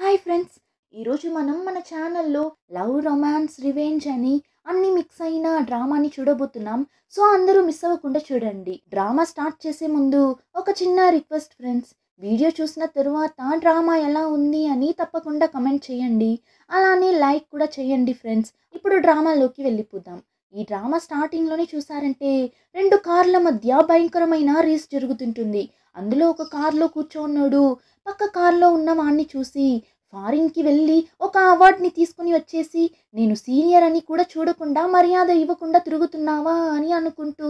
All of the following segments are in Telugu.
హాయ్ ఫ్రెండ్స్, ఈరోజు మనం మన ఛానల్లో లవ్, రొమాన్స్, రివెంజ్ అని అన్ని మిక్స్ అయిన డ్రామాని చూడబోతున్నాం. సో అందరూ మిస్ అవ్వకుండా చూడండి. డ్రామా స్టార్ట్ చేసే ముందు ఒక చిన్న రిక్వెస్ట్ ఫ్రెండ్స్, వీడియో చూసిన తరువాత డ్రామా ఎలా ఉంది అని తప్పకుండా కమెంట్ చేయండి. అలానే లైక్ కూడా చేయండి ఫ్రెండ్స్. ఇప్పుడు డ్రామాలోకి వెళ్ళిపోదాం. ఈ డ్రామా స్టార్టింగ్లోనే చూసారంటే 2 కార్ల మధ్య భయంకరమైన రేస్ జరుగుతుంటుంది. అందులో ఒక కార్లో కూర్చోన్నాడు. పక్క కార్లో ఉన్న వాడిని చూసి ఫారిన్కి వెళ్ళి ఒక అవార్డ్ని తీసుకుని వచ్చేసి నేను సీనియర్ అని కూడా చూడకుండా మర్యాద ఇవ్వకుండా తిరుగుతున్నావా అని అనుకుంటూ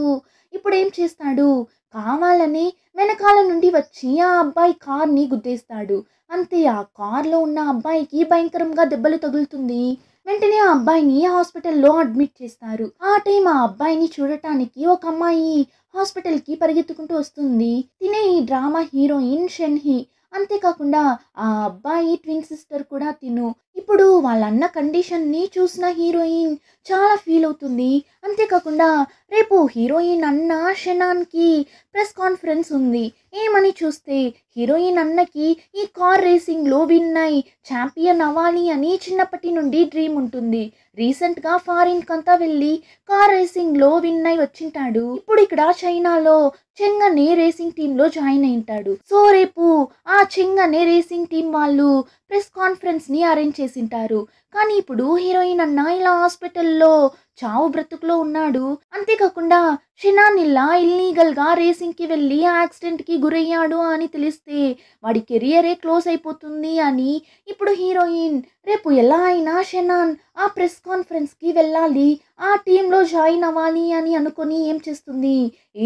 ఇప్పుడు ఏం చేస్తాడు, కావాలని వెనకాల నుండి వచ్చి ఆ అబ్బాయి కార్ని గుద్దేస్తాడు. అంతే, ఆ కార్లో ఉన్న అబ్బాయికి భయంకరంగా దెబ్బలు తగులుతుంది. వెంటనే ఆ అబ్బాయిని హాస్పిటల్లో అడ్మిట్ చేస్తారు. ఆ టైం ఆ అబ్బాయిని చూడటానికి ఒక అమ్మాయి హాస్పిటల్కి పరిగెత్తుకుంటూ వస్తుంది. తినే ఈ డ్రామా హీరోయిన్ షెన్హి. అంతేకాకుండా ఆ అబ్బాయి ట్విన్ సిస్టర్ కూడా తిను. ఇప్పుడు వాళ్ళన్న కండిషన్ని చూసిన హీరోయిన్ చాలా ఫీల్ అవుతుంది. అంతేకాకుండా రేపు హీరోయిన్ అన్న షెనాన్కి ప్రెస్ కాన్ఫరెన్స్ ఉంది. ఏమని చూస్తే హీరోయిన్ అన్నకి ఈ కార్ రేసింగ్లో విన్ అయి ఛాంపియన్ అవ్వాలి అని చిన్నప్పటి నుండి డ్రీమ్ ఉంటుంది. రీసెంట్గా ఫారిన్కి అంతా వెళ్ళి కార్ రేసింగ్లో విన్ అయి వచ్చింటాడు. ఇప్పుడు ఇక్కడ చైనాలో చెంగ్ అనే రేసింగ్ టీంలో జాయిన్ అయింటాడు. సో రేపు ఆ చెంగ్ అనే రేసింగ్ టీం వాళ్ళు ప్రెస్ కాన్ఫరెన్స్ని అరేంజ్ చేసింటారు. కానీ ఇప్పుడు హీరోయిన్ అన్న ఇలా హాస్పిటల్లో చావు బ్రతుకులో ఉన్నాడు. అంతేకాకుండా షెనాన్ ఇలా ఇల్లీగల్గా రేసింగ్కి వెళ్ళి యాక్సిడెంట్కి గురయ్యాడు అని తెలిస్తే వాడి కెరియరే క్లోజ్ అయిపోతుంది అని ఇప్పుడు హీరోయిన్ రేపు ఎలా అయినా షెనాన్ ఆ ప్రెస్ కాన్ఫరెన్స్కి వెళ్ళాలి, ఆ టీంలో జాయిన్ అవ్వాలి అని అనుకొని ఏం చేస్తుంది,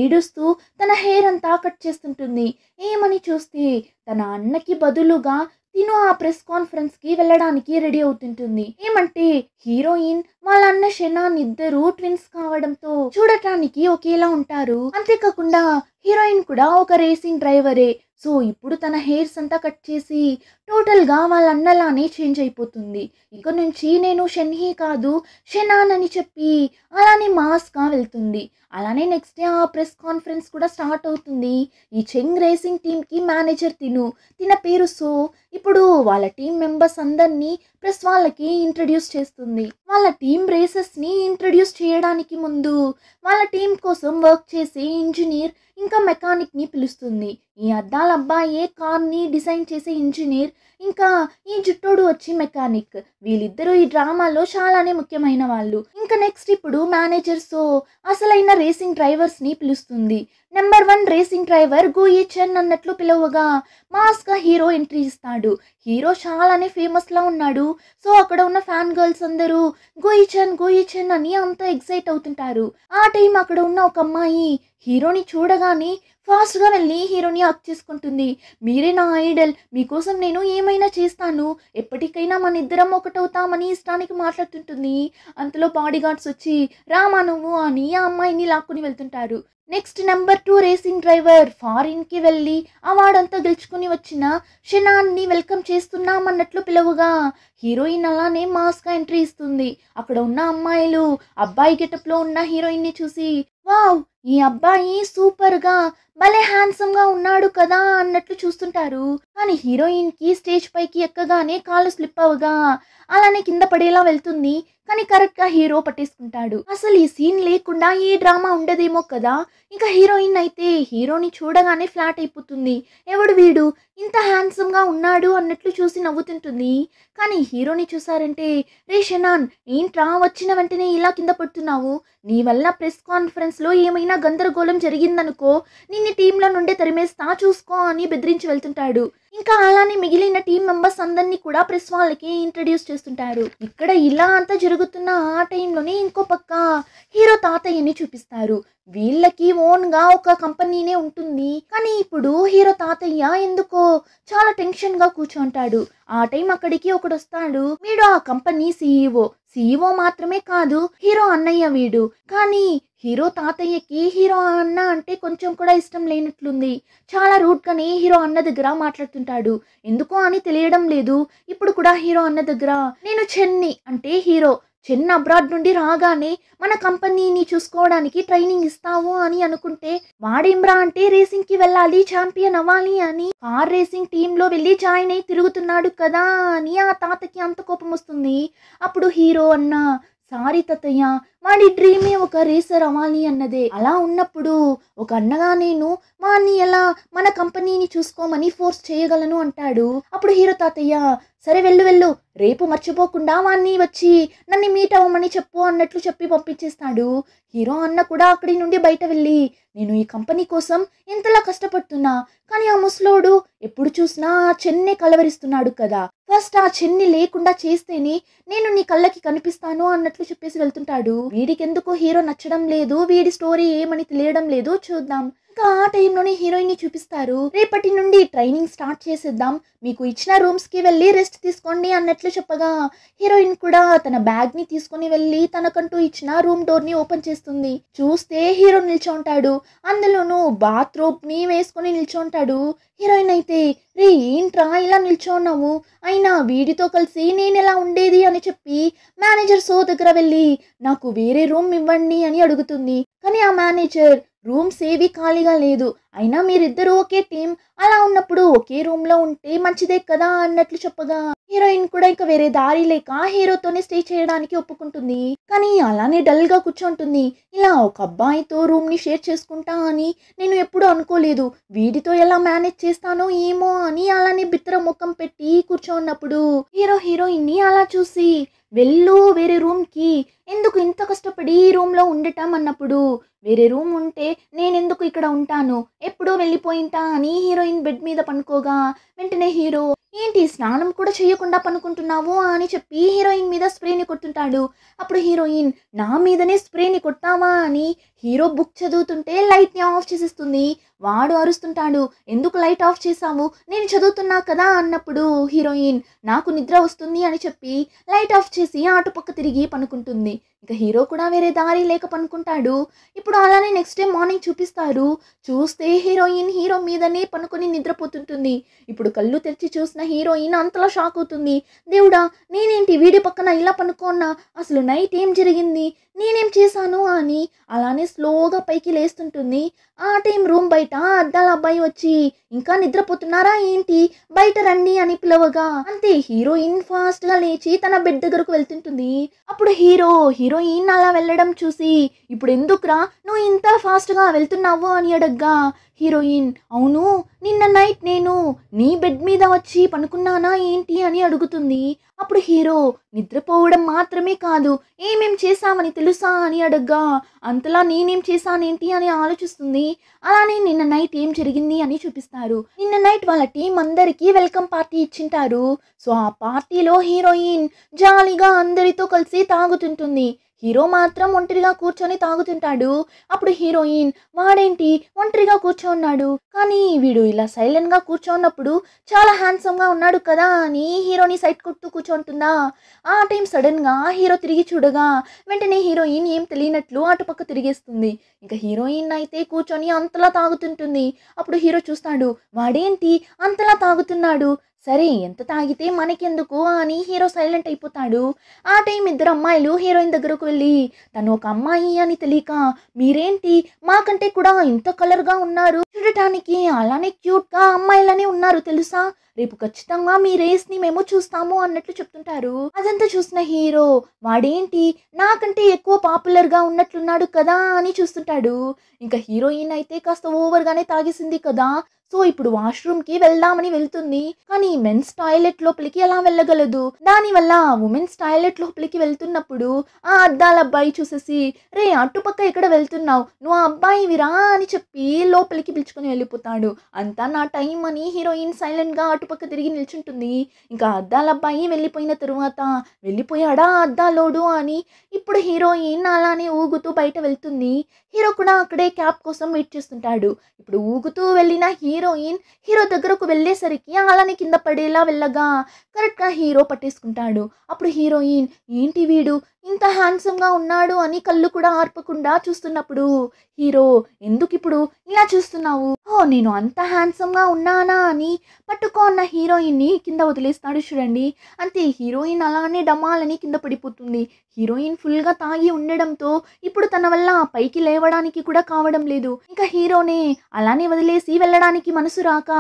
ఏడుస్తూ తన హెయిర్ అంతా కట్ చేస్తుంటుంది. ఏమని చూస్తే తన అన్నకి బదులుగా తిను ఆ ప్రెస్ కాన్ఫరెన్స్కి వెళ్ళడానికి రెడీ అవుతుంటుంది. ఏమంటే హీరోయిన్ వాళ్ళ అన్న షెనాన్ ఇద్దరు ట్విన్స్ కావడంతో చూడటానికి ఒకేలా ఉంటారు. అంతేకాకుండా హీరోయిన్ కూడా ఒక రేసింగ్ డ్రైవరే. సో ఇప్పుడు తన హెయిర్స్ అంతా కట్ చేసి టోటల్గా వాళ్ళ అన్నలానే చేంజ్ అయిపోతుంది. ఇక నుంచి నేను షెన్హి కాదు షెనాన్ అని చెప్పి అలానే మాస్గా వెళ్తుంది. అలానే నెక్స్ట్ డే ఆ ప్రెస్ కాన్ఫరెన్స్ కూడా స్టార్ట్ అవుతుంది. ఈ చెంగ్ రేసింగ్ టీంకి మేనేజర్ తిన పేరు సో. ఇప్పుడు వాళ్ళ టీం మెంబర్స్ అందరినీ ప్రెస్ వాళ్ళకి ఇంట్రడ్యూస్ చేస్తుంది. వాళ్ళ టీం రేసెస్ని ఇంట్రడ్యూస్ చేయడానికి ముందు వాళ్ళ టీం కోసం వర్క్ చేసే ఇంజనీర్ ఇంకా మెకానిక్ని పిలుస్తుంది. ఈ అద్దాల అబ్బాయే కార్ని డిజైన్ చేసే ఇంజనీర్, ఇంకా ఈ జుట్టోడు వచ్చి మెకానిక్. వీళ్ళిద్దరూ ఈ డ్రామాలో చాలానే ముఖ్యమైన వాళ్ళు. ఇంకా నెక్స్ట్ ఇప్పుడు మేనేజర్స్ అసలైన రేసింగ్ డ్రైవర్స్ని పిలుస్తుంది. నెంబర్ 1 రేసింగ్ డ్రైవర్ గుయి చెన్ అన్నట్లు పిలవగా మాస్గా హీరో ఎంట్రీ ఇస్తాడు. హీరో చాలానే ఫేమస్లా ఉన్నాడు. సో అక్కడ ఉన్న ఫ్యాన్ గర్ల్స్ అందరూ గుయి చెన్ అని అంత ఎక్సైట్ అవుతుంటారు. ఆ టైం అక్కడ ఉన్న ఒక అమ్మాయి హీరోని చూడగానే ఫాస్ట్గా వెళ్ళి హీరోని హక్ చేసుకుంటుంది. మీరే నా ఐడల్, మీకోసం నేను ఏమైనా చేస్తాను, ఎప్పటికైనా మన ఇద్దరం ఒకటవుతామని ఇష్టానికి మాట్లాడుతుంటుంది. అంతలో బాడీ గార్డ్స్ వచ్చి రామా నువ్వు అని ఆ అమ్మాయిని లాక్కుని వెళ్తుంటారు. నెక్స్ట్ నెంబర్ 2 రేసింగ్ డ్రైవర్ ఫారిన్కి వెళ్ళి అవార్డంతా గెలుచుకుని వచ్చిన షెనాన్ని వెల్కమ్ చేస్తున్నామన్నట్లు పిలవగా హీరోయిన్ అలానే మాస్గా ఎంట్రీ ఇస్తుంది. అక్కడ ఉన్న అమ్మాయిలు అబ్బాయి గెటప్లో ఉన్న హీరోయిన్ని చూసి వావ్ ఈ అబ్బాయి సూపర్గా భలే హ్యాండ్సమ్గా ఉన్నాడు కదా అన్నట్లు చూస్తుంటారు. కానీ హీరోయిన్కి స్టేజ్ పైకి ఎక్కగానే కాళ్ళు స్లిప్ అవ్వగా అలానే కింద పడేలా వెళ్తుంది. కానీ కరెక్ట్గా హీరో పట్టేసుకుంటాడు. అసలు ఈ సీన్ లేకుండా ఈ డ్రామా ఉండదేమో కదా. ఇంకా హీరోయిన్ అయితే హీరోని చూడగానే ఫ్లాట్ అయిపోతుంది. ఎవడు వీడు ఇంత హ్యాండ్సమ్గా ఉన్నాడు అన్నట్లు చూసి నవ్వుతుంటుంది. కానీ హీరోని చూసారంటే రే షెనాన్ ఏంట్రా వచ్చిన వెంటనే ఇలా కింద పడుతున్నావు, నీ వల్ల ప్రెస్ కాన్ఫరెన్స్లో ఏమైనా గందరగోళం జరిగిందనుకో నిన్ను టీంలో నుండే తరిమేస్తా చూసుకో అని బెదిరించి వెళ్తుంటాడు. ఇంకా అలానే మిగిలిన టీం మెంబర్స్ అందరినీ కూడా ప్రెస్ వాళ్ళకి ఇంట్రడ్యూస్ చేస్తుంటారు. ఇక్కడ ఇలా అంతా జరుగుతున్న ఆ టైంలోనే ఇంకో పక్క హీరో తాతయ్యని చూపిస్తారు. వీళ్ళకి ఓన్గా ఒక కంపెనీనే ఉంటుంది. కానీ ఇప్పుడు హీరో తాతయ్య ఎందుకో చాలా టెన్షన్గా కూర్చుంటాడు. ఆ టైం అక్కడికి ఒకడు వస్తాడు. వీడు ఆ కంపెనీ సీఈఓ మాత్రమే కాదు హీరో అన్నయ్య వీడు. కానీ హీరో తాతయ్యకి హీరో అన్న అంటే కొంచెం కూడా ఇష్టం లేనట్లుంది. చాలా రూడ్గానే హీరో అన్న దగ్గర మాట్లాడుతుంటాడు. ఎందుకో అని తెలియడం లేదు. ఇప్పుడు కూడా హీరో అన్న దగ్గర నేను చెన్ని అంటే హీరో చెన్ అబ్రాడ్ నుండి రాగానే మన కంపెనీని చూసుకోవడానికి ట్రైనింగ్ ఇస్తావు అని అనుకుంటే వాడేమ్రా అంటే రేసింగ్ కి వెళ్ళాలి, ఛాంపియన్ అవ్వాలి అని కార్ రేసింగ్ టీమ్ లో వెళ్ళి జాయిన్ అయి తిరుగుతున్నాడు కదా అని ఆ తాతకి అంత కోపం వస్తుంది. అప్పుడు హీరో అన్న, సారీ తాతయ్య, వాడి డ్రీమే ఒక రేసర్ అవ్వాలి అన్నదే. అలా ఉన్నప్పుడు ఒక అన్నగా నేను వాడిని ఎలా మన కంపెనీని చూసుకోమని ఫోర్స్ చేయగలను అంటాడు. అప్పుడు హీరో తాతయ్య, సరే వెళ్ళు వెళ్ళు, రేపు మర్చిపోకుండా వాడిని వచ్చి నన్ను మీట్ అవ్వమని చెప్పు అన్నట్లు చెప్పి పంపించేస్తాడు. హీరో అన్న కూడా అక్కడి నుండి బయట వెళ్ళి, నేను ఈ కంపెనీ కోసం ఎంతలా కష్టపడుతున్నా, కానీ ఆ ముసలోడు ఎప్పుడు చూసినా ఆ చెన్నే కలవరిస్తున్నాడు కదా, ఫస్ట్ ఆ చెన్ని లేకుండా చేస్తేనే నేను నీ కళ్ళకి కనిపిస్తాను అన్నట్లు చెప్పేసి వెళ్తుంటాడు. వీడికి ఎందుకో హీరో నచ్చడం లేదు, వీడి స్టోరీ ఏమని తెలియడం లేదు, చూద్దాం. ఇంకా ఆ టైంలోనే హీరోయిన్ ని చూపిస్తారు. రేపటి నుండి ట్రైనింగ్ స్టార్ట్ చేసేద్దాం, మీకు ఇచ్చిన రూమ్స్ కి వెళ్ళి రెస్ట్ తీసుకోండి అన్నట్లు చెప్పగా హీరోయిన్ కూడా తన బ్యాగ్ ని తీసుకుని వెళ్ళి తనకంటూ ఇచ్చిన రూమ్ డోర్ ని ఓపెన్ చేస్తుంది. చూస్తే హీరో నిల్చోంటాడు, అందులోనూ బాత్రూమ్ ని వేసుకుని నిల్చోంటాడు. హీరోయిన్ అయితే, రే ఏంట్రా ఇలా నిల్చోన్నావు, అయినా వీడితో కలిసి నేను ఎలా ఉండేది అని చెప్పి మేనేజర్ సో దగ్గర వెళ్ళి నాకు వేరే రూమ్ ఇవ్వండి అని అడుగుతుంది. కానీ ఆ మేనేజర్ రూమ్స్ ఏవి ఖాళీగా లేదు, అయినా మీరిద్దరూ ఒకే టీం, అలా ఉన్నప్పుడు ఒకే రూమ్ లో ఉంటే మంచిదే కదా అన్నట్లు చెప్పగా హీరోయిన్ కూడా ఇంకా వేరే దారి లేక హీరోతోనే స్టే చేయడానికి ఒప్పుకుంటుంది. కానీ అలానే డల్ గా కూర్చోంటుంది. ఇలా ఒక అబ్బాయితో రూమ్ ని షేర్ చేసుకుంటా అని నేను ఎప్పుడూ అనుకోలేదు, వీడితో ఎలా మేనేజ్ చేస్తానో ఏమో అని అలానే బిత్తర ముఖం పెట్టి కూర్చోన్నప్పుడు హీరోయిన్ ని అలా చూసి వెళ్ళు వేరే రూమ్ కి, ఎందుకు ఇంత కష్టపడి ఈ రూమ్ లో ఉండటం అన్నప్పుడు, వేరే రూమ్ ఉంటే నేనెందుకు ఇక్కడ ఉంటాను, ఎప్పుడో వెళ్ళిపోయింటా అని హీరోయిన్ బెడ్ మీద పనుకోగా వెంటనే హీరో, ఏంటి స్నానం కూడా చేయకుండా పనుకుంటున్నావు అని చెప్పి హీరోయిన్ మీద స్ప్రేని కొడుతుంటాడు. అప్పుడు హీరోయిన్, నా మీదనే స్ప్రేని కొడతావా అని హీరో బుక్ చదువుతుంటే లైట్ ని ఆఫ్ చేసేస్తుంది. వాడు అరుస్తుంటాడు, ఎందుకు లైట్ ఆఫ్ చేసావు, నేను చదువుతున్నా కదా అన్నప్పుడు హీరోయిన్, నాకు నిద్ర వస్తుంది అని చెప్పి లైట్ ఆఫ్ చేసి అటుపక్క తిరిగి పనుకుంటుంది. ఇక హీరో కూడా వేరే దారి లేక పనుకుంటాడు. ఇప్పుడు అలానే నెక్స్ట్ డే మార్నింగ్ చూపిస్తారు. చూస్తే హీరోయిన్ హీరో మీదనే పనుకొని నిద్రపోతుంటుంది. ఇప్పుడు కళ్ళు తెరిచి చూసిన హీరోయిన్ అంతలా షాక్ అవుతుంది. దేవుడా, నేనేంటి వీడి పక్కన ఇలా పనుకోన్నా, అసలు నైట్ ఏం జరిగింది, నేనేం చేశాను అని అలానే స్లోగా పైకి లేస్తుంటుంది. ఆ టైం రూమ్ బయట అద్దాల అబ్బాయి వచ్చి, ఇంకా నిద్రపోతున్నారా ఏంటి, బయట రండి అని పిలవగా అంతే హీరోయిన్ ఫాస్ట్ గా లేచి తన బెడ్ దగ్గరకు వెళ్తుంటుంది. అప్పుడు హీరోయిన్ అలా వెళ్ళడం చూసి, ఇప్పుడు ఎందుకురా నువ్వు ఇంత ఫాస్ట్ గా వెళ్తున్నావు అని అడగ్గా హీరోయిన్, అవును నిన్న నైట్ నేను నీ బెడ్ మీద వచ్చి పనుకున్నానా ఏంటి అని అడుగుతుంది. అప్పుడు హీరో, నిద్రపోవడం మాత్రమే కాదు ఏమేం చేశామని తెలుసా అని అడగ్గా అంతలా నేనేం చేశానేంటి అని ఆలోచిస్తుంది. అలానే నిన్న నైట్ ఏం జరిగింది అని చూపిస్తారు. నిన్న నైట్ వాళ్ళ టీం అందరికీ వెల్కమ్ పార్టీ ఇచ్చింటారు. సో ఆ పార్టీలో హీరోయిన్ జాలీగా అందరితో కలిసి తాగుతుంటుంది. హీరో మాత్రం ఒంటరిగా కూర్చొని తాగుతుంటాడు. అప్పుడు హీరోయిన్, వాడేంటి ఒంటరిగా కూర్చోన్నాడు, కానీ వీడు ఇలా సైలెంట్ గా కూర్చోన్నప్పుడు చాలా హ్యాండ్సమ్ గా ఉన్నాడు కదా అని హీరోని సైడ్ కొడుతూ కూర్చోంటుందా. ఆ టైం సడన్ గా హీరో తిరిగి చూడగా వెంటనే హీరోయిన్ ఏం తెలియనట్లు అటుపక్క తిరిగేస్తుంది. ఇంకా హీరోయిన్ అయితే కూర్చొని అంతలా తాగుతుంటుంది. అప్పుడు హీరో చూస్తాడు, వాడేంటి అంతలా తాగుతున్నాడు, సరే ఎంత తాగితే మనకెందుకు అని హీరో సైలెంట్ అయిపోతాడు. ఆ టైం ఇద్దరు అమ్మాయిలు హీరోయిన్ దగ్గరకు వెళ్ళి, తను ఒక అమ్మాయి అని తెలియక, మీరేంటి మాకంటే కూడా ఇంత కలర్గా ఉన్నారు, చూడటానికి అలానే క్యూట్గా అమ్మాయిలనే ఉన్నారు తెలుసా, రేపు ఖచ్చితంగా మీ రేస్ని మేము చూస్తాము అన్నట్లు చెప్తుంటారు. అదంతా చూసిన హీరో, వాడేంటి నాకంటే ఎక్కువ పాపులర్గా ఉన్నట్లున్నాడు కదా అని చూస్తుంటాడు. ఇంకా హీరోయిన్ అయితే కాస్త ఓవర్గానే తాగేసింది కదా, సో ఇప్పుడు వాష్రూమ్కి వెళ్దామని వెళ్తుంది. కానీ మెన్స్ టాయిలెట్ లోపలికి ఎలా వెళ్ళగలదు, దానివల్ల ఉమెన్స్ టాయిలెట్ లోపలికి వెళ్తున్నప్పుడు ఆ అద్దాల అబ్బాయి చూసేసి, రే అటుపక్క ఎక్కడ వెళ్తున్నావు, నువ్వు ఆ అబ్బాయివిరా అని చెప్పి లోపలికి పిలుచుకొని వెళ్ళిపోతాడు. అంతా నా టైం అని హీరోయిన్ సైలెంట్గా అటుపక్క తిరిగి నిల్చుంటుంది. ఇంకా అద్దాల అబ్బాయి వెళ్ళిపోయిన తరువాత, వెళ్ళిపోయాడా అద్దాలోడు అని ఇప్పుడు హీరోయిన్ అలానే ఊగుతూ బయట వెళ్తుంది. హీరో కూడా అక్కడే క్యాబ్ కోసం వెయిట్ చేస్తుంటాడు. ఇప్పుడు ఊగుతూ వెళ్ళిన హీరోయిన్ హీరో దగ్గరకు వెళ్ళేసరికి అలానే కింద పడేలా వెళ్ళగా కరెక్ట్గా హీరో పట్టేసుకుంటాడు. అప్పుడు హీరోయిన్, ఏంటి వీడు ఇంత హ్యాండ్సమ్గా ఉన్నాడు అని కళ్ళు కూడా ఆర్పకుండా చూస్తున్నప్పుడు హీరో, ఎందుకు ఇప్పుడు ఇలా చూస్తున్నావు, ఓ నేను అంత హ్యాండ్సమ్గా ఉన్నానా అని పట్టుకో అన్న హీరోయిన్ని కింద వదిలేస్తాడు చూడండి. అంతే హీరోయిన్ అలానే డమాలని కింద పడిపోతుంది. హీరోయిన్ ఫుల్గా తాగి ఉండడంతో ఇప్పుడు తన వల్ల పైకి లేవడానికి కూడా కావడం లేదు. ఇంకా హీరోనే అలానే వదిలేసి వెళ్ళడానికి మనసు రాక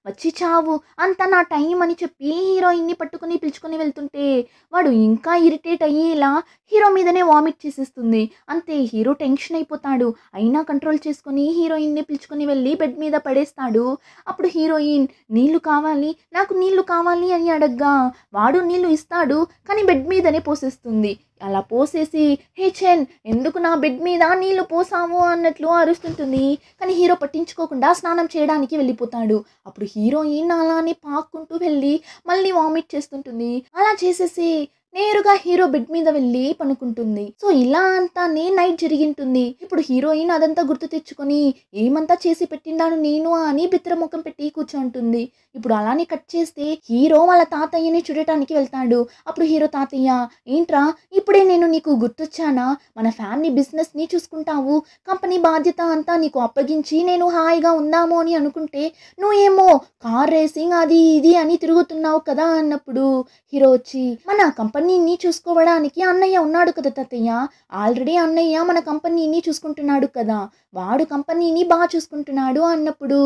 వచ్చి చావు అంతా నా టైం అని చెప్పి హీరోయిన్ని పట్టుకుని పిలుచుకుని వెళ్తుంటే వాడు ఇంకా ఇరిటేట్ అయ్యేలా హీరో మీదనే వామిట్ చేసేస్తుంది. అంతే హీరో టెన్షన్ అయిపోతాడు. అయినా కంట్రోల్ చేసుకుని హీరోయిన్ని పిలుచుకుని వెళ్ళి బెడ్ మీద పడేస్తాడు. అప్పుడు హీరోయిన్ నీళ్లు కావాలి, నాకు నీళ్లు కావాలి అని అడగ్గా వాడు నీళ్లు ఇస్తాడు, కానీ బెడ్ మీదనే పోసేస్తుంది. అలా పోసేసి హే చెన్ ఎందుకు నా బెడ్ మీద నీళ్లు పోసావు అన్నట్లు అరుస్తుంటుంది. కానీ హీరో పట్టించుకోకుండా స్నానం చేయడానికి వెళ్ళిపోతాడు. అప్పుడు హీరోయిన్ అలానే పాక్కుంటూ వెళ్ళి మళ్ళీ వామిట్ చేస్తుంటుంది. అలా చేసేసి నేరుగా హీరో బెడ్ మీద వెళ్ళి పనుకుంటుంది. సో ఇలా అంతానే నైట్ జరిగింటుంది. ఇప్పుడు హీరోయిన్ అదంతా గుర్తు తెచ్చుకొని ఏమంతా చేసి పెట్టిండాను నేను అని బిత్రముఖం పెట్టి కూర్చుంటుంది. ఇప్పుడు అలానే కట్ చేస్తే హీరో వాళ్ళ తాతయ్యని చూడటానికి వెళ్తాడు. అప్పుడు హీరో తాతయ్య ఏంట్రా ఇప్పుడే నేను నీకు గుర్తొచ్చానా, మన ఫ్యామిలీ బిజినెస్ ని చూసుకుంటావు, కంపెనీ బాధ్యత అంతా నీకు అప్పగించి నేను హాయిగా ఉందాము అని అనుకుంటే నువ్వేమో కార్ రేసింగ్ అది ఇది అని తిరుగుతున్నావు కదా అన్నప్పుడు హీరో వచ్చి మన కంపెనీని చూసుకోవడానికి అన్నయ్య ఉన్నాడు కదా తాతయ్య, ఆల్రెడీ అన్నయ్య మన కంపెనీని చూసుకుంటున్నాడు కదా, వాడు కంపెనీని బాగా చూసుకుంటున్నాడు అన్నప్పుడు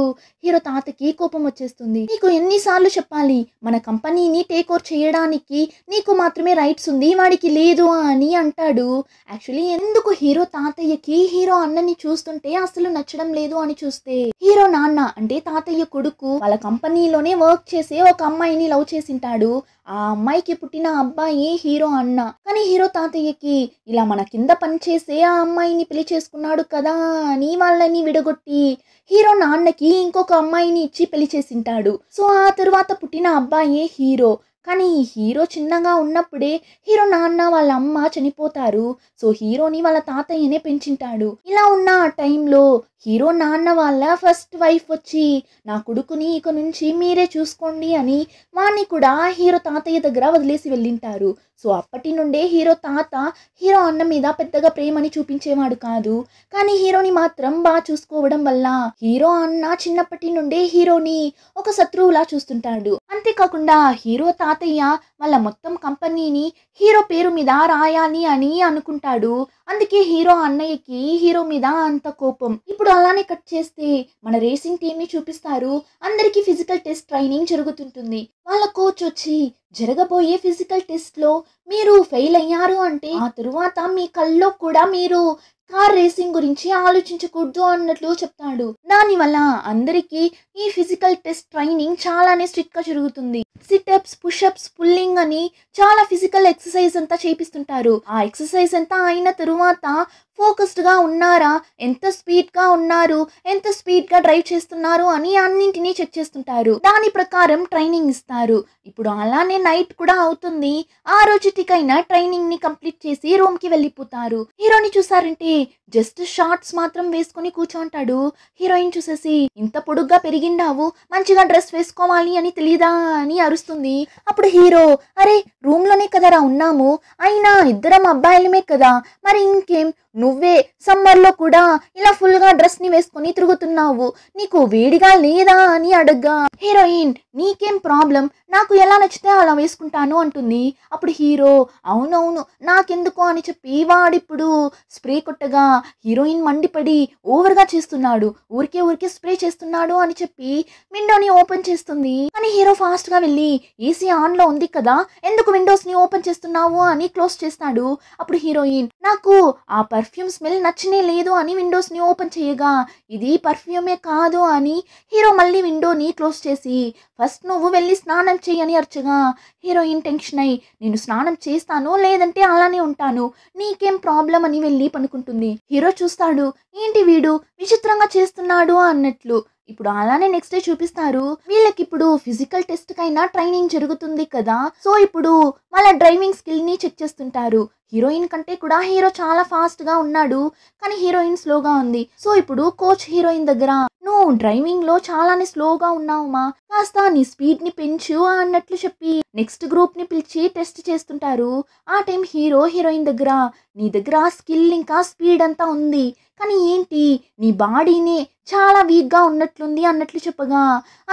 హీరో తాతకి కోపం వచ్చేస్తుంది. నీకు ఎన్నిసార్లు చెప్పాలి, మన కంపెనీని టేక్ ఓవర్ చేయడానికి నీకు మాత్రమే రైట్స్ ఉంది, వాడికి లేదు అని అంటాడు. యాక్చువల్లీ ఎందుకు హీరో తాతయ్యకి హీరో అన్నని చూస్తుంటే అసలు నచ్చడం లేదు అని చూస్తే హీరో నాన్న అంటే తాతయ్య కొడుకు వాళ్ళ కంపెనీలోనే వర్క్ చేసే ఒక అమ్మాయిని లవ్ చేసింటాడు. ఆ అమ్మాయికి పుట్టిన అబ్బాయి హీరో అన్న. కానీ హీరో తాతయ్యకి ఇలా మన కింద పనిచేసే ఆ అమ్మాయిని పెళ్లి చేసుకున్నాడు కదా అని వాళ్ళని విడగొట్టి హీరో నాన్నకి ఇంకొక అమ్మాయిని ఇచ్చి పెళ్లి చేసింటాడు. సో ఆ తరువాత పుట్టిన అబ్బాయే హీరో. కానీ హీరో చిన్నగా ఉన్నప్పుడే హీరో నాన్న వాళ్ళ అమ్మ చనిపోతారు. సో హీరోని వాళ్ళ తాతయ్యనే పెంచింటాడు. ఇలా ఉన్న ఆ టైంలో హీరో నాన్న వాళ్ళ ఫస్ట్ వైఫ్ వచ్చి నా కొడుకుని ఇక నుంచి మీరే చూసుకోండి అని వాణ్ణి కూడా హీరో తాతయ్య దగ్గర వదిలేసి వెళ్ళింటారు. సో అప్పటి నుండే హీరో తాత హీరో అన్న మీద పెద్దగా ప్రేమని చూపించేవాడు కాదు. కానీ హీరోని మాత్రం బాగా చూసుకోవడం వల్ల హీరో అన్న చిన్నప్పటి నుండే హీరోని ఒక శత్రువులా చూస్తుంటాడు. అంతేకాకుండా హీరో తాతయ్య వాళ్ళ మొత్తం కంపెనీని హీరో పేరు మీద రాయాలి అని అనుకుంటాడు. అందుకే హీరో అన్నయ్యకి హీరో మీద అంత కోపం. ఇప్పుడు అలానే కట్ చేస్తే మన రేసింగ్ టీమ్ ని చూపిస్తారు. అందరికీ ఫిజికల్ టెస్ట్ ట్రైనింగ్ జరుగుతుంటుంది. వాళ్ళ కోచ్ వచ్చి జరగబోయే ఫిజికల్ టెస్ట్ లో మీరు ఫెయిల్ అయ్యారు అంటే ఆ తరువాత మీ కల్లో కూడా మీరు కార్ రేసింగ్ గురించి ఆలోచించకూడదు అన్నట్లు చెప్తాడు. దానివల్ల అందరికీ ఈ ఫిజికల్ టెస్ట్ ట్రైనింగ్ చాలానే స్ట్రిక్ట్ గా జరుగుతుంది. సిటప్స్, పుషప్స్, పుల్లింగ్ అని చాలా ఫిజికల్ ఎక్సర్సైజ్ అంతా చేపిస్తుంటారు. ఆ ఎక్సర్సైజ్ అంతా అయిన తరువాత ఫోకస్డ్ గా ఉన్నారా, ఎంత స్పీడ్ గా ఉన్నారు, ఎంత స్పీడ్ గా డ్రైవ్ చేస్తున్నారు అని అన్నింటినీ చెక్ చేస్తుంటారు. దాని ప్రకారం ట్రైనింగ్ ఇస్తారు. ఇప్పుడు అలానే నైట్ కూడా అవుతుంది. ఆ రోజుటికైనా ట్రైనింగ్ ని కంప్లీట్ చేసి రూమ్ కి వెళ్ళిపోతారు. హీరోని చూసారంటే జస్ట్ షార్ట్స్ మాత్రం వేసుకుని కూర్చోంటాడు. హీరోయిన్ చూసేసి ఇంత పొడుగ్గా పెరిగిండావు, మంచిగా డ్రెస్ వేసుకోవాలి అని తెలీదా అని అరుస్తుంది. అప్పుడు హీరో అరే రూమ్ లోనే కదరా ఉన్నాము, అయినా ఇద్దరం అబ్బాయిలమే కదా, మరి ఇంకేం నువ్వే సమ్మర్లో కూడా ఇలా ఫుల్గా డ్రెస్ని వేసుకొని తిరుగుతున్నావు, నీకు వేడిగా లేదా అని అడగ్గా హీరోయిన్ నీకేం ప్రాబ్లం, నాకు ఎలా నచ్చితే అలా వేసుకుంటాను అంటుంది. అప్పుడు హీరో అవునవును నాకెందుకు అని చెప్పి వాడిప్పుడు స్ప్రే కొట్టగా హీరోయిన్ మండిపడి ఓవర్గా చేస్తున్నాడు, ఊరికే స్ప్రే చేస్తున్నాడు అని చెప్పి విండోని ఓపెన్ చేస్తుంది. కానీ హీరో ఫాస్ట్గా వెళ్ళి ఏసీ ఆన్లో ఉంది కదా, ఎందుకు విండోస్ని ఓపెన్ చేస్తున్నావు అని క్లోజ్ చేస్తాడు. అప్పుడు హీరోయిన్ నాకు ఆ పర్ఫ్యూమ్ స్మెల్ నచ్చనే లేదు అని విండోస్ని ఓపెన్ చేయగా ఇది పర్ఫ్యూమే కాదు అని హీరో మళ్ళీ విండోని క్లోజ్ చేసి ఫస్ట్ నువ్వు వెళ్ళి స్నానం చేయని అర్చగా హీరోయిన్ టెన్షన్ అయి నేను స్నానం చేస్తాను లేదంటే అలానే ఉంటాను, నీకేం ప్రాబ్లం అని వెళ్ళి పనుకుంటుంది. హీరో చూస్తాడు ఏంటి వీడు విచిత్రంగా చేస్తున్నాడు అన్నట్లు. ఇప్పుడు అలానే నెక్స్ట్ డే చూపిస్తారు. వీళ్ళకి ఇప్పుడు ఫిజికల్ టెస్ట్ కైనా ట్రైనింగ్ జరుగుతుంది కదా, సో ఇప్పుడు వాళ్ళ డ్రైవింగ్ స్కిల్ ని చెక్ చేస్తుంటారు. హీరోయిన్ కంటే కూడా హీరో చాలా ఫాస్ట్ గా ఉన్నాడు, కానీ హీరోయిన్ స్లోగా ఉంది. సో ఇప్పుడు కోచ్ హీరోయిన్ దగ్గర నువ్వు డ్రైవింగ్లో చాలానే స్లోగా ఉన్నావుమా, కాస్త నీ స్పీడ్ని పెంచు అన్నట్లు చెప్పి నెక్స్ట్ గ్రూప్ని పిలిచి టెస్ట్ చేస్తుంటారు. ఆ టైం హీరో హీరోయిన్ దగ్గర నీ దగ్గర స్కిల్ ఇంకా స్పీడ్ అంతా ఉంది, కానీ ఏంటి నీ బాడీనే చాలా వీక్గా ఉన్నట్లుంది అన్నట్లు చెప్పగా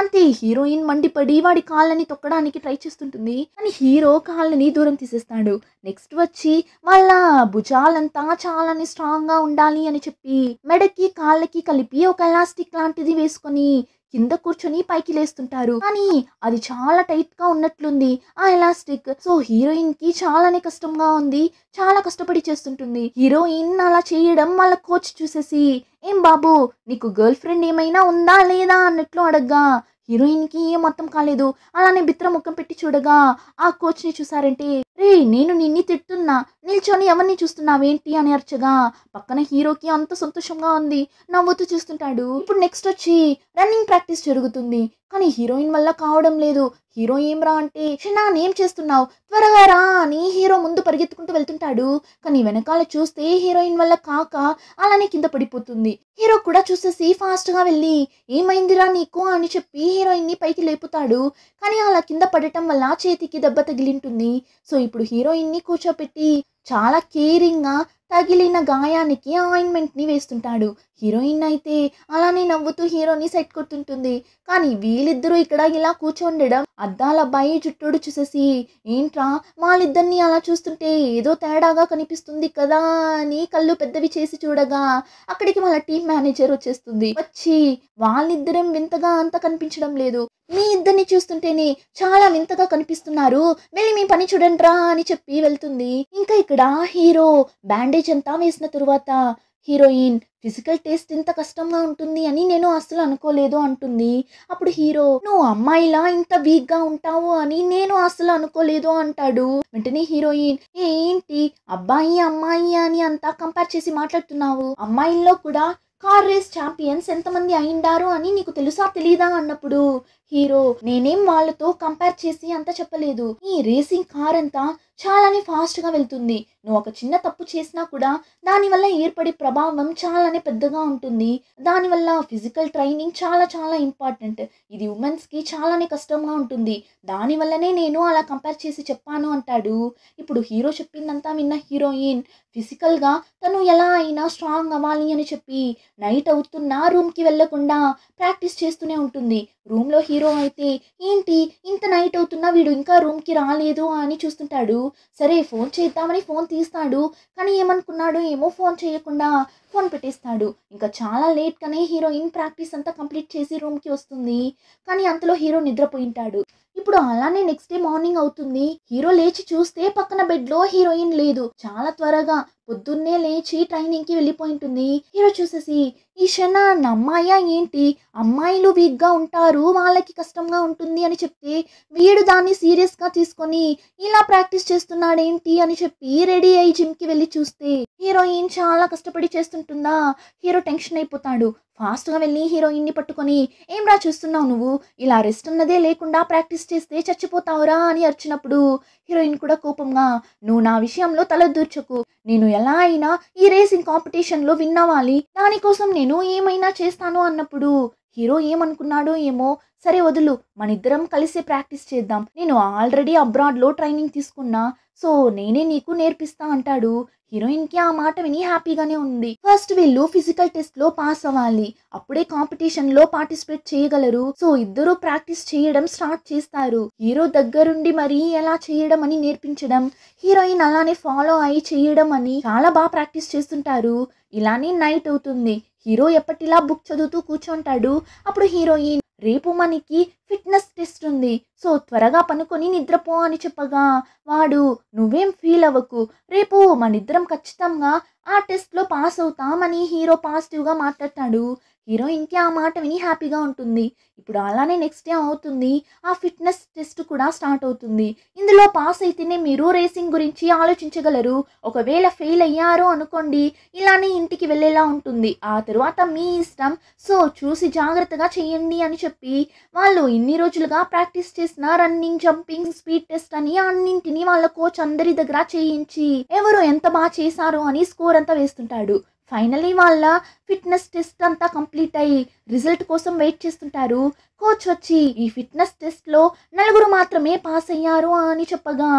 అంతే హీరోయిన్ మండిపడి వాడి కాళ్ళని తొక్కడానికి ట్రై చేస్తుంటుంది. కానీ హీరో కాళ్ళని దూరం తీసేస్తాడు. నెక్స్ట్ వచ్చి వాళ్ళ భుజాలంతా చాలానే స్ట్రాంగ్గా ఉండాలి అని చెప్పి మెడకి కాళ్ళకి కలిపి ఒక ఎలాస్టిక్ లాంటిది వేసుకొని కింద కూర్చొని పైకి లేస్తుంటారు. కానీ అది చాలా టైట్ గా ఉన్నట్లుంది ఆ ఎలాస్టిక్. సో హీరోయిన్ కి చాలానే కష్టంగా ఉంది, చాలా కష్టపడి చేస్తుంటుంది. హీరోయిన్ అలా చేయడం వాళ్ళ కోచ్ చూసేసి ఏం బాబు నీకు గర్ల్ ఫ్రెండ్ ఏమైనా ఉందా లేదా అన్నట్లు అడగ్గా హీరోయిన్కి ఏం అర్థం కాలేదు. అలానే బిత్ర ముఖం పెట్టి చూడగా ఆ కోచ్ని చూసారంటే రే నేను నిన్ని తిడుతున్నా, నిల్చొని ఎవరిని చూస్తున్నావేంటి అని అరచగా పక్కన హీరోకి అంత సంతోషంగా ఉంది, నవ్వుతూ చూస్తుంటాడు. ఇప్పుడు నెక్స్ట్ వచ్చి రన్నింగ్ ప్రాక్టీస్ జరుగుతుంది, కానీ హీరోయిన్ వల్ల కావడం లేదు. హీరో ఏం రా అంటే షనా ఏం చేస్తున్నావు, త్వరగా రా అని హీరో ముందు పరిగెత్తుకుంటూ వెళ్తుంటాడు. కానీ వెనకాల చూస్తే హీరోయిన్ వల్ల కాక అలానే కింద పడిపోతుంది. హీరో కూడా చూసేసి ఫాస్ట్గా వెళ్ళి ఏమైందిరా నీకు అని చెప్పి హీరోయిన్ని పైకి లేపుతాడు. కానీ అలా కింద పడటం వల్ల చేతికి దెబ్బ తగిలింటుంది. సో ఇప్పుడు హీరోయిన్ని కూర్చోపెట్టి చాలా కేరింగ్గా తగిలిన గాయానికి ఆయింట్మెంట్ని వేస్తుంటాడు. హీరోయిన్ అయితే అలానే నవ్వుతూ హీరోని సెట్ కొడుతుంటుంది. కానీ వీళ్ళిద్దరూ ఇక్కడ ఇలా కూర్చోండడం అద్దాల అబ్బాయి జుట్టుడు చూసేసి ఏంట్రా వాళ్ళిద్దరిని అలా చూస్తుంటే ఏదో తేడాగా కనిపిస్తుంది కదా అని కళ్ళు పెద్దవి చేసి చూడగా అక్కడికి వాళ్ళ టీం మేనేజర్ వచ్చేస్తుంది. వచ్చి వాళ్ళిద్దరం వింతగా అంత కనిపించడం లేదు, మీ ఇద్దరిని చూస్తుంటేనే చాలా వింతగా కనిపిస్తున్నారు, వెళ్ళి మీ పని చూడండిరా అని చెప్పి వెళ్తుంది. ఇంకా ఇక్కడ హీరో బ్యాండేజ్ అంతా వేసిన తరువాత హీరోయిన్ ఫిజికల్ టెస్ట్ ఇంత కష్టంగా ఉంటుంది అని నేను అస్సలు అనుకోలేదు అంటుంది. అప్పుడు హీరో నువ్వు అమ్మాయిలా ఇంత వీక్గా ఉంటావు అని నేను అస్సలు అనుకోలేదు అంటాడు. వెంటనే హీరోయిన్ ఏంటి అబ్బాయి అమ్మాయి అని అంతా కంపేర్ చేసి మాట్లాడుతున్నావు, అమ్మాయిల్లో కూడా కార్ రేస్ ఛాంపియన్స్ ఎంతమంది అయిండారు అని నీకు తెలుసా తెలీదా అన్నప్పుడు హీరో నేనేం వాళ్ళతో కంపేర్ చేసి అంత చెప్పలేదు, ఈ రేసింగ్ కార్ అంతా చాలానే ఫాస్ట్గా వెళ్తుంది, నువ్వు ఒక చిన్న తప్పు చేసినా కూడా దానివల్ల ఏర్పడే ప్రభావం చాలానే పెద్దగా ఉంటుంది, దానివల్ల ఫిజికల్ ట్రైనింగ్ చాలా చాలా ఇంపార్టెంట్, ఇది ఉమెన్స్కి చాలానే కష్టంగా ఉంటుంది, దానివల్లనే నేను అలా కంపేర్ చేసి చెప్పాను అంటాడు. ఇప్పుడు హీరో చెప్పిందంతా విన్న హీరోయిన్ ఫిజికల్గా తను ఎలా అయినా స్ట్రాంగ్ అవ్వాలి అని చెప్పి నైట్ అవుతున్నా రూమ్కి వెళ్ళకుండా ప్రాక్టీస్ చేస్తూనే ఉంటుంది. రూమ్లో హీరో అయితే ఏంటి ఇంత నైట్ అవుతున్నా వీడు ఇంకా రూమ్కి రాలేదు అని చూస్తుంటాడు. సరే ఫోన్ చేద్దామని ఫోన్ తీస్తాడు, కానీ ఏమనుకున్నాడు ఏమో ఫోన్ చేయకుండా ఫోన్ పెట్టేస్తాడు. ఇంకా చాలా లేట్గానే హీరోయిన్ ప్రాక్టీస్ అంతా కంప్లీట్ చేసి రూమ్కి వస్తుంది. కానీ అంతలో హీరో నిద్రపోయింటాడు. ఇప్పుడు అలానే నెక్స్ట్ డే మార్నింగ్ అవుతుంది. హీరో లేచి చూస్తే పక్కన బెడ్లో హీరోయిన్ లేదు. చాలా త్వరగా పొద్దున్నే లేచి ట్రైనింగ్కి వెళ్ళిపోయింటుంది. హీరో చూసేసి ఈ క్షణ అమ్మాయా ఏంటి, అమ్మాయిలు వీక్గా ఉంటారు వాళ్ళకి కష్టంగా ఉంటుంది అని చెప్తే వీడు దాన్ని సీరియస్గా తీసుకొని ఇలా ప్రాక్టీస్ చేస్తున్నాడేంటి అని చెప్పి రెడీ అయ్యి జిమ్కి వెళ్ళి చూస్తే హీరోయిన్ చాలా కష్టపడి చేస్తుంటుందా. హీరో టెన్షన్ అయిపోతాడు. ఫాస్ట్గా వెళ్ళి హీరోయిన్ని పట్టుకొని ఏం రా చూస్తున్నావు నువ్వు, ఇలా రెస్ట్ అన్నదే లేకుండా ప్రాక్టీస్ చేస్తే చచ్చిపోతావురా అని అరిచినప్పుడు హీరోయిన్ కూడా కోపంగా నువ్వు నా విషయంలో తల దూర్చకు, నేను ఎలా అయినా ఈ రేసింగ్ కాంపిటీషన్లో విన్ అవ్వాలి, దానికోసం నేను ఏమైనా చేస్తాను అన్నప్పుడు హీరో ఏమనుకున్నాడో ఏమో సరే వదులు మనిద్దరం కలిసి ప్రాక్టీస్ చేద్దాం, నేను ఆల్రెడీ అబ్రాడ్లో ట్రైనింగ్ తీసుకున్నా, సో నేనే నీకు నేర్పిస్తా అంటాడు. హీరోయిన్కి ఆ మాట విని హ్యాపీగానే ఉంది. ఫస్ట్ వీళ్ళు ఫిజికల్ టెస్ట్లో పాస్ అవ్వాలి, అప్పుడే కాంపిటీషన్లో పార్టిసిపేట్ చేయగలరు. సో ఇద్దరు ప్రాక్టీస్ చేయడం స్టార్ట్ చేస్తారు. హీరో దగ్గరుండి మరి ఎలా చేయడం అని నేర్పించడం, హీరోయిన్ అలానే ఫాలో అయి చేయడం అని చాలా బాగా ప్రాక్టీస్ చేస్తుంటారు. ఇలానే నైట్ అవుతుంది. హీరో ఎప్పటిలా బుక్ చదువుతూ కూర్చుంటాడు. అప్పుడు హీరోయిన్ రేపు మనకి ఫిట్నెస్ టెస్ట్ ఉంది, సో త్వరగా పనుకొని నిద్రపో అని చెప్పగా వాడు నువ్వేం ఫీల్ అవ్వకు, రేపు మనిద్దరం ఖచ్చితంగా ఆ టెస్ట్లో పాస్ అవుతామని హీరో పాజిటివ్గా మాట్లాడతాడు. హీరోయిన్కి ఆ మాట విని హ్యాపీగా ఉంటుంది. ఇప్పుడు అలానే నెక్స్ట్ డే అవుతుంది. ఆ ఫిట్నెస్ టెస్ట్ కూడా స్టార్ట్ అవుతుంది. ఇందులో పాస్ అయితేనే మీరు రేసింగ్ గురించి ఆలోచించగలరు, ఒకవేళ ఫెయిల్ అయ్యారో అనుకోండి ఇలానే ఇంటికి వెళ్ళేలా ఉంటుంది, ఆ తరువాత మీ ఇష్టం, సో చూసి జాగ్రత్తగా చేయండి అని చెప్పి వాళ్ళు ఇన్ని రోజులుగా ప్రాక్టీస్ చేసిన రన్నింగ్ జంపింగ్ స్పీడ్ టెస్ట్ అని అన్నింటినీ వాళ్ళ కోచ్ అందరి దగ్గర చేయించి ఎవరు ఎంత బాగా చేశారు అని స్కోర్ అంతా వేస్తుంటాడు. ఫైనలీ వాళ్ళ ఫిట్నెస్ టెస్ట్ అంతా కంప్లీట్ అయ్యి రిజల్ట్ కోసం వెయిట్ చేస్తుంటారు. కోచ్ వచ్చి ఈ ఫిట్నెస్ టెస్ట్లో నలుగురు మాత్రమే పాస్ అయ్యారు అని చెప్పగా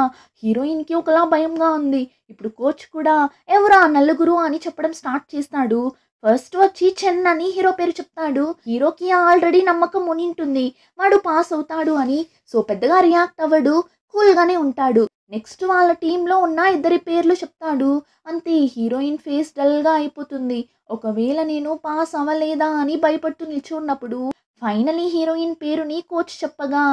హీరోయిన్కి ఒకలా భయంగా ఉంది. ఇప్పుడు కోచ్ కూడా ఎవరు ఆ నలుగురు అని చెప్పడం స్టార్ట్ చేస్తాడు. ఫస్ట్ వచ్చి చెన్ అని హీరో పేరు చెప్తాడు. హీరోకి ఆల్రెడీ నమ్మకం ఉనింటుంది వాడు పాస్ అవుతాడు అని. సో పెద్దగా రియాక్ట్ అవ్వడు, కూల్గానే ఉంటాడు. నెక్స్ట్ వాళ్ళ టీంలో ఉన్న ఇద్దరి పేర్లు చెప్తాడు. అంతే, హీరోయిన్ ఫేస్ డల్గా అయిపోతుంది. ఒకవేళ నేను పాస్ అవ్వలేదా అని భయపడుతూ నిల్చున్నప్పుడు ఫైనలీ హీరోయిన్ పేరుని కోచ్ చెప్పగా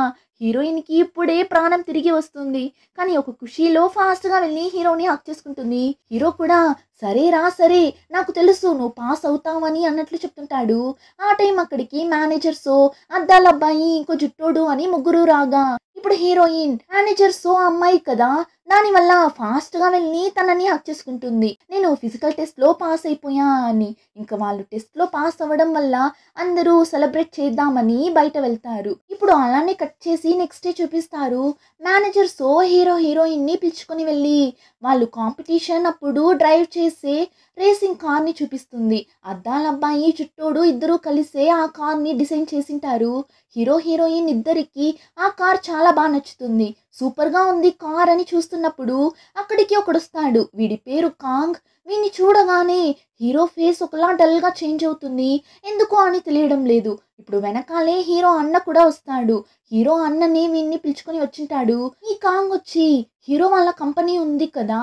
హీరోయిన్కి ఇప్పుడే ప్రాణం తిరిగి వస్తుంది. కానీ ఒక ఖుషీలో ఫాస్ట్గా వెళ్ళి హీరోని హక్ చేసుకుంటుంది. హీరో కూడా సరేరా సరే, నాకు తెలుసు నువ్వు పాస్ అవుతావని అన్నట్లు చెప్తుంటాడు. ఆ టైం అక్కడికి మేనేజర్సో, అద్దాల అబ్బాయి, ఇంకో జుట్టోడు అని ముగ్గురు రాగా ఇప్పుడు హీరోయిన్ మేనేజర్సో అమ్మాయి కదా, దానివల్ల ఫాస్ట్గా వెళ్ళి తనని హక్ చేసుకుంటుంది. నేను ఫిజికల్ టెస్ట్లో పాస్ అయిపోయా అని. ఇంకా వాళ్ళు టెస్ట్లో పాస్ అవ్వడం వల్ల అందరూ సెలబ్రేట్ చేద్దామని బయట వెళ్తారు. ఇప్పుడు అలానే కట్ చేసి నెక్స్ట్ డే చూపిస్తారు. మేనేజర్సో హీరోయిన్ని పిలుచుకొని వెళ్ళి వాళ్ళు కాంపిటీషన్ అప్పుడు డ్రైవ్ చేసే రేసింగ్ కార్ని చూపిస్తుంది. అద్దాల అబ్బాయి, జుట్టోడు ఇద్దరూ కలిసే ఆ కార్ని డిజైన్ చేసింటారు. హీరోయిన్ ఇద్దరికి ఆ కార్ చాలా బాగా నచ్చుతుంది. సూపర్గా ఉంది కార్ అని చూస్తున్నప్పుడు అక్కడికి ఒకడొస్తాడు. వీడి పేరు కాంగ్. వీడిని చూడగానే హీరో ఫేస్ ఒకలా డల్గా చేంజ్ అవుతుంది. ఎందుకో అని తెలియడం లేదు. ఇప్పుడు వెనకాలే హీరో అన్న కూడా వస్తాడు. హీరో అన్నని వీడిని పిలుచుకొని వచ్చింటాడు. ఈ కాంగ్ వచ్చి హీరో వాళ్ళ కంపెనీ ఉంది కదా,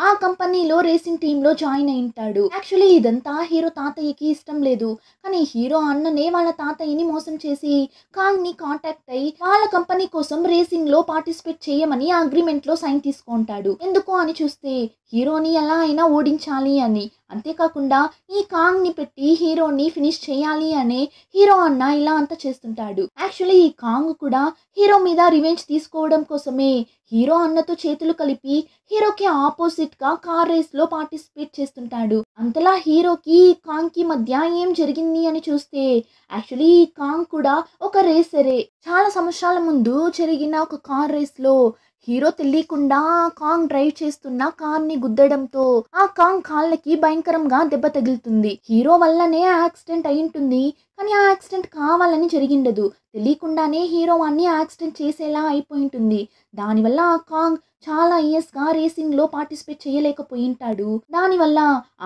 ఆ కంపెనీలో రేసింగ్ టీంలో జాయిన్ అయింటాడు. యాక్చువల్లీ ఇదంతా హీరో తాతయ్యకి ఇష్టం లేదు. కానీ హీరో అన్ననే వాళ్ళ తాతయ్యని మోసం చేసి కాంగ్ని కాంటాక్ట్ అయ్యి వాళ్ళ కంపెనీ కోసం రేసింగ్లో పార్టిసిపేట్ చేయమని ఆ అగ్రిమెంట్లో సైన్ తీసుకుంటాడు. ఎందుకు అని చూస్తే హీరోని ఎలా అయినా ఓడించాలి అని. అంతేకాకుండా ఈ కాంగ్ని పెట్టి హీరోని ఫినిష్ చేయాలి అనే హీరో అన్న ఇలా అంతా చేస్తుంటాడు. యాక్చువల్లీ ఈ కాంగ్ కూడా హీరో మీద రివెంజ్ తీసుకోవడం కోసమే హీరో అన్నతో చేతులు కలిపి హీరోకి ఆపోజిట్ గా కార్ రేస్ లో పార్టిసిపేట్ చేస్తుంటాడు. అంతలా హీరోకి కాంగ్ కి మధ్య ఏం జరిగింది అని చూస్తే యాక్చువల్లీ ఈ కాంగ్ కూడా ఒక రేసరే. చాలా సంవత్సరాల ముందు జరిగిన ఒక కార్ రేస్ లో హీరో తెలియకుండా కాంగ్ డ్రైవ్ చేస్తున్న కార్ ని గుద్దడంతో ఆ కాంగ్ కాళ్ళకి భయంకరంగా దెబ్బ తగులుతుంది. హీరో వల్లనే యాక్సిడెంట్ అయింటుంది. కానీ ఆ యాక్సిడెంట్ కావాలని జరిగిండదు. తెలియకుండానే హీరో వాడిని యాక్సిడెంట్ చేసేలా అయిపోయింటుంది. దానివల్ల ఆ కాంగ్ చాలా ఇయర్స్గా రేసింగ్లో పార్టిసిపేట్ చేయలేకపోయింటాడు. దానివల్ల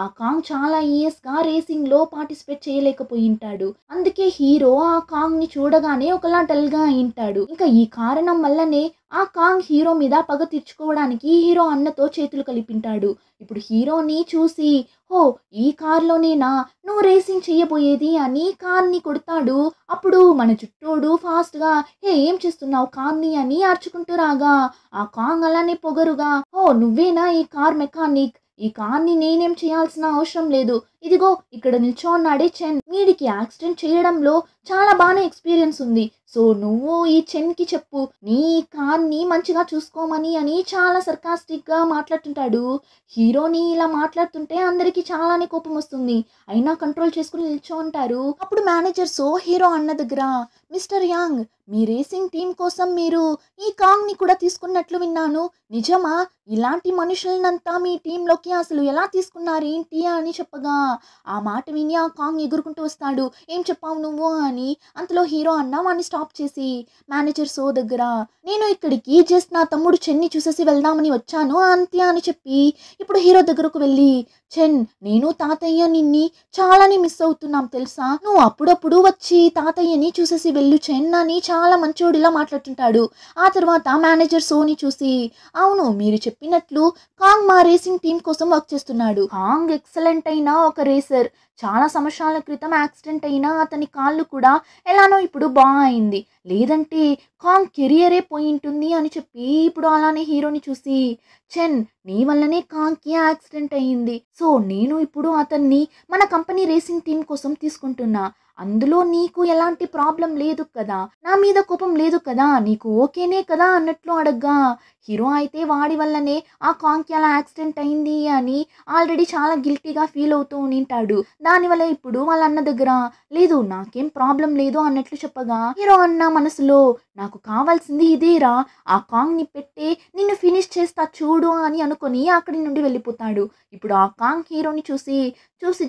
ఆ కాంగ్ చాలా ఇయర్స్గా రేసింగ్లో పార్టిసిపేట్ చేయలేకపోయింటాడు. అందుకే హీరో ఆ కాంగ్ని చూడగానే ఒకలా డల్గా అయింటాడు. ఇంకా ఈ కారణం వల్లనే ఆ కాంగ్ హీరో మీద పగ తీర్చుకోవడానికి హీరో అన్నతో చేతులు కలిపింటాడు. ఇప్పుడు హీరోని చూసి హో, ఈ కార్లోనేనా నువ్వు రేసింగ్ చేయబోయేది అని కార్ని కొడతాడు. అప్పుడు మన జుట్టోడు ఫాస్ట్గా హే ఏం చేస్తున్నావు కార్ని అని అరుచుకుంటూ రాగా ఆ కాంగ్ అలానే పొగరుగా హో నువ్వేనా ఈ కార్ మెకానిక్, ఈ కార్ని నేనేం చేయాల్సిన అవసరం లేదు, ఇదిగో ఇక్కడ నిల్చోన్నాడే చెన్, వీడికి యాక్సిడెంట్ చేయడంలో చాలా బాగానే ఎక్స్పీరియన్స్ ఉంది. సో నువ్వు ఈ చెన్కి చెప్పు నీ కార్ని మంచిగా చూసుకోమని అని చాలా సర్కాస్టిక్గా మాట్లాడుతుంటాడు. హీరోని ఇలా మాట్లాడుతుంటే అందరికీ చాలానే కోపం వస్తుంది. అయినా కంట్రోల్ చేసుకుని నిల్చో ఉంటారు. అప్పుడు మేనేజర్స్ హీరో అన్న దగ్గర మిస్టర్ యాంగ్, మీ రేసింగ్ టీం కోసం మీరు ఈ కాంగ్ని కూడా తీసుకున్నట్లు విన్నాను, నిజమా? ఇలాంటి మనుషులనంతా మీ టీంలోకి అసలు ఎలా తీసుకున్నారు ఏంటి అని చెప్పగా ఆ మాట విని ఆ కాంగ్ ఎగురుకుంటూ వస్తాడు. ఏం చెప్పావు నువ్వు అని. అంతలో హీరో అన్న వాడిని స్టాప్ చేసి మేనేజర్ సో దగ్గర నేను ఇక్కడికి జస్ట్ నా తమ్ముడు చెన్ని చూసేసి వెళ్దామని వచ్చాను అంతే అని చెప్పి ఇప్పుడు హీరో దగ్గరకు వెళ్ళి చెన్, నేను తాతయ్య నిన్ని చాలానే మిస్ అవుతున్నాం తెలుసా, నువ్వు అప్పుడప్పుడు వచ్చి తాతయ్యని చూసేసి వెళ్ళు చెన్ అని చాలా మంచోడిలా మాట్లాడుతుంటాడు. ఆ తర్వాత మేనేజర్ సోని చూసి అవును మీరు చెప్పినట్లు కాంగ్ మా రేసింగ్ టీం కోసం వర్క్ చేస్తున్నాడు. కాంగ్ ఎక్సలెంట్ అయిన ఒక రేసర్. చాలా సంవత్సరాల క్రితం యాక్సిడెంట్ అయినా అతని కాళ్ళు కూడా ఎలానో ఇప్పుడు బాగా అయింది, లేదంటే కాంగ్ కెరియరే పోయింటుంది అని చెప్పి ఇప్పుడు అలానే హీరోని చూసి చెన్, నీ వల్లనే కాంగ్కి యాక్సిడెంట్ అయ్యింది. సో నేను ఇప్పుడు అతన్ని మన కంపెనీ రేసింగ్ టీం కోసం తీసుకుంటున్నా. అందులో నీకు ఎలాంటి ప్రాబ్లం లేదు కదా, నా మీద కోపం లేదు కదా, నీకు ఓకేనే కదా అన్నట్లు అడగ్గా హీరో అయితే వాడి వల్లనే ఆ కాంగ్‌కి అలా యాక్సిడెంట్ అయింది అని ఆల్రెడీ చాలా గిల్టీగా ఫీల్ అవుతూ ఉండింటాడు. దానివల్ల ఇప్పుడు వాళ్ళ అన్న దగ్గర లేదు నాకేం ప్రాబ్లం లేదు అన్నట్లు చెప్పగా హీరో అన్న మనసులో నాకు కావాల్సింది ఇదేరా, ఆ కాంగ్‌ని పెట్టే నిన్ను ఫినిష్ చేస్తా చూడు అని అనుకొని అక్కడి నుండి వెళ్ళిపోతాడు. ఇప్పుడు ఆ కాంగ్ హీరోని చూసి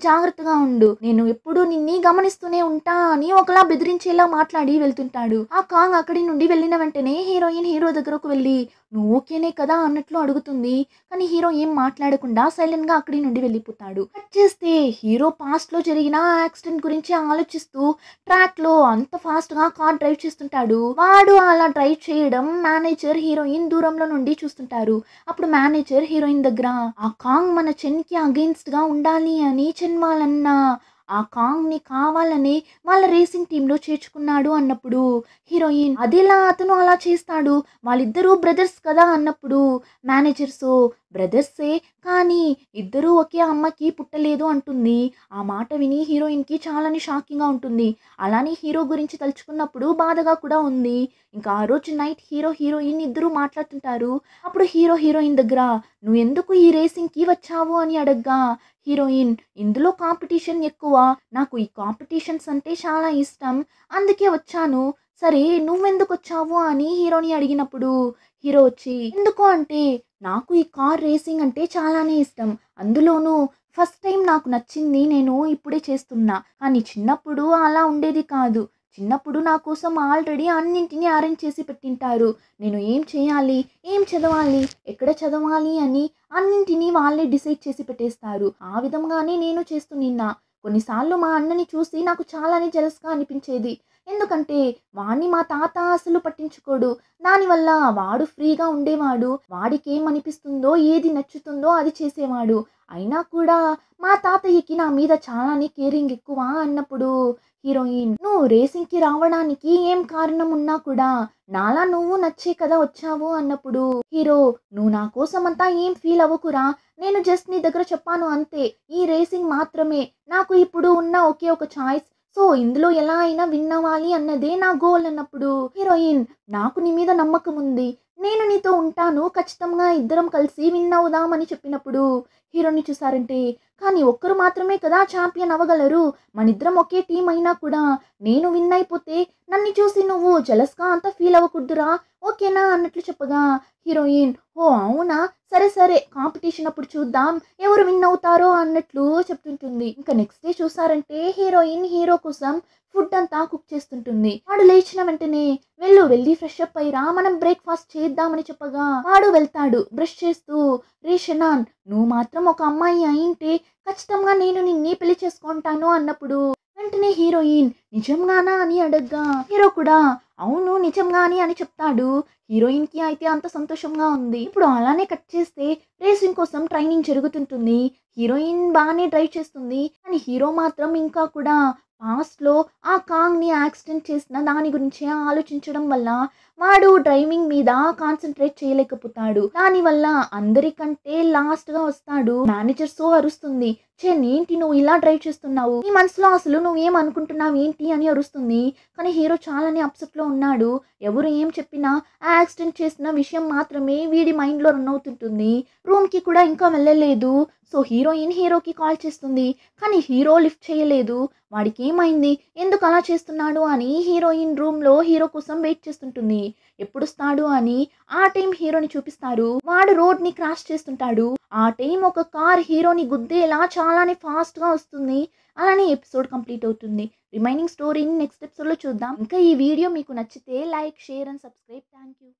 జాగ్రత్తగా ఉండు, నేను ఎప్పుడూ నిన్ని గమనిస్తూనే ఉంటా అని ఒకలా బెదిరించేలా మాట్లాడి వెళ్తుంటాడు. ఆ కాంగ్ అక్కడి నుండి వెళ్ళిన వెంటనే హీరోయిన్ హీరో దగ్గరకు వెళ్ళి నువ్వు ఓకేనే కదా అన్నట్లు అడుగుతుంది. కానీ హీరో ఏం మాట్లాడకుండా సైలెంట్ గా అక్కడి నుండి వెళ్ళిపోతాడు. కట్ చేస్తే హీరో పాస్ట్ లో జరిగిన యాక్సిడెంట్ గురించి ఆలోచిస్తూ ట్రాక్ లో అంత ఫాస్ట్ గా కార్ డ్రైవ్ చేస్తుంటాడు. వాడు అలా డ్రైవ్ చేయడం మేనేజర్ హీరోయిన్ దూరంలో నుండి చూస్తుంటారు. అప్పుడు మేనేజర్ హీరోయిన్ దగ్గర ఆ కాంగ్ మన చెన్ కి అగెయిన్స్ట్ గా ఉండాలి అని చెన్ వాళ్ళన్న ఆ కాంగ్ ని కావాలని వాళ్ళ రేసింగ్ టీంలో చేర్చుకున్నాడు అన్నప్పుడు హీరోయిన్ అదెలా అతను అలా చేస్తాడు, వాళ్ళిద్దరూ బ్రదర్స్ కదా అన్నప్పుడు మేనేజర్స్ బ్రదర్సే కానీ ఇద్దరూ ఒకే అమ్మకి పుట్టలేదు అంటుంది. ఆ మాట విని హీరోయిన్కి చాలానే షాకింగ్గా ఉంటుంది. అలానే హీరో గురించి తలుచుకున్నప్పుడు బాధగా కూడా ఉంది. ఇంకా ఆ రోజు నైట్ హీరో హీరోయిన్ ఇద్దరూ మాట్లాడుతుంటారు. అప్పుడు హీరో హీరోయిన్ దగ్గర నువ్వు ఎందుకు ఈ రేసింగ్కి వచ్చావు అని అడగ్గా హీరోయిన్ ఇందులో కాంపిటీషన్ ఎక్కువ, నాకు ఈ కాంపిటీషన్స్ అంటే చాలా ఇష్టం, అందుకే వచ్చాను. సరే నువ్వెందుకు వచ్చావు అని హీరోని అడిగినప్పుడు హీరో వచ్చి ఎందుకు అంటే నాకు ఈ కార్ రేసింగ్ అంటే చాలానే ఇష్టం, అందులోనూ ఫస్ట్ టైం నాకు నచ్చింది నేను ఇప్పుడే చేస్తున్నా, కానీ చిన్నప్పుడు అలా ఉండేది కాదు. చిన్నప్పుడు నా కోసం ఆల్రెడీ అన్నింటినీ అరేంజ్ చేసి పెట్టింటారు. నేను ఏం చేయాలి, ఏం చదవాలి, ఎక్కడ చదవాలి అని అన్నింటినీ వాళ్ళే డిసైడ్ చేసి పెట్టేస్తారు. ఆ విధంగానే నేను చేస్తున్నా. కొన్నిసార్లు మా అన్నని చూసి నాకు చాలానే జెలస్‌గా అనిపించేది. ఎందుకంటే వాడిని మా తాత అసలు పట్టించుకోడు. దానివల్ల వాడు ఫ్రీగా ఉండేవాడు. వాడికేమనిపిస్తుందో, ఏది నచ్చుతుందో అది చేసేవాడు. అయినా కూడా మా తాతయ్యకి నా మీద చాలానే కేరింగ్ ఎక్కువ అన్నప్పుడు హీరోయిన్ నువ్వు రేసింగ్‌కి రావడానికి ఏం కారణం ఉన్నా కూడా నాలా నువ్వు నచ్చే కదా వచ్చావు అన్నప్పుడు హీరో నువ్వు నా కోసమంతా ఏం ఫీల్ అవ్వకురా, నేను జస్ట్ నీ దగ్గర చెప్పాను అంతే. ఈ రేసింగ్ మాత్రమే నాకు ఇప్పుడు ఉన్న ఒకే ఒక చాయిస్. సో ఇందులో ఎలా అయినా విన్ అవ్వాలి అన్నదే నా గోల్ అన్నప్పుడు హీరోయిన్ నాకు నీ మీద నమ్మకం ఉంది, నేను నీతో ఉంటాను, ఖచ్చితంగా ఇద్దరం కలిసి విన్ అవుదాం అని చెప్పినప్పుడు హీరోని చూసారంటే కానీ ఒక్కరు మాత్రమే కదా ఛాంపియన్ అవ్వగలరు, మనిద్దరం ఒకే టీం అయినా కూడా నేను విన్ అయిపోతే నన్ను చూసి నువ్వు జెలస్‌గా అంత ఫీల్ అవ్వకూడదురా, ఓకేనా అన్నట్లు చెప్పగా హీరోయిన్ ఓ అవునా, సరే సరే కాంపిటీషన్ అప్పుడు చూద్దాం ఎవరు విన్ అవుతారో అన్నట్లు చెప్తుంటుంది. ఇంకా నెక్స్ట్ డే చూసారంటే హీరోయిన్ హీరో కోసం ఫుడ్ అంతా కుక్ చేస్తుంటుంది. వాడు లేచిన వెంటనే వెళ్ళి ఫ్రెష్ అప్ అయ్యిరా, మనం బ్రేక్ఫాస్ట్ చేద్దామని చెప్పగా వాడు వెళ్తాడు బ్రష్ చేస్తూ. రే షనాన్ నువ్వు మాత్రం ఒక అమ్మాయి అయింటే ఖచ్చితంగా నేను నిన్నే పెళ్లి చేసుకుంటాను అన్నప్పుడు వెంటనే హీరోయిన్ నిజంగానా అని అడగ్గా హీరో కూడా అవును నిజంగానే అని చెప్తాడు. హీరోయిన్ కి అయితే అంత సంతోషంగా ఉంది. ఇప్పుడు అలానే కట్ చేస్తే రేసింగ్ కోసం ట్రైనింగ్ జరుగుతుంటుంది. హీరోయిన్ బాగానే డ్రైవ్ చేస్తుంది. కానీ హీరో మాత్రం ఇంకా కూడా పాస్ట్ లో ఆ కాంగ్ ని యాక్సిడెంట్ చేసిన దాని గురించి ఆలోచించడం వల్ల వాడు డ్రైవింగ్ మీద కాన్సన్ట్రేట్ చేయలేకపోతాడు. దానివల్ల అందరికంటే లాస్ట్ గా వస్తాడు. మేనేజర్ సో అరుస్తుంది, చెన్ ఏంటి నువ్వు ఇలా డ్రైవ్ చేస్తున్నావు, నీ మనసులో అసలు నువ్వేం అనుకుంటున్నావు ఏంటి అని అరుస్తుంది. కానీ హీరో చాలానే అప్సెట్ లో ఉన్నాడు. ఎవరు ఏం చెప్పినా ఆ యాక్సిడెంట్ చేసిన విషయం మాత్రమే వీడి మైండ్ లో రన్ అవుతుంటుంది. రూమ్ కి కూడా ఇంకా వెళ్ళలేదు. సో హీరోయిన్ హీరోకి కాల్ చేస్తుంది. కానీ హీరో లిఫ్ట్ చేయలేదు. వాడికి ఏమైంది, ఎందుకు అలా చేస్తున్నాడు అని హీరోయిన్ రూమ్ లో హీరో కోసం వెయిట్ చేస్తుంటుంది. ఎప్పుడొస్తాడు అని ఆ టైం హీరోని చూపిస్తారు. వాడు రోడ్ ని క్రాష్ చేస్తుంటాడు. ఆ టైం ఒక కార్ హీరోని గుద్దేలా చాలానే ఫాస్ట్ గా వస్తుంది. అలానే ఎపిసోడ్ కంప్లీట్ అవుతుంది. రిమైనింగ్ స్టోరీని నెక్స్ట్ ఎపిసోడ్ లో చూద్దాం. ఇంకా ఈ వీడియో మీకు నచ్చితే like, share and subscribe. Thank you.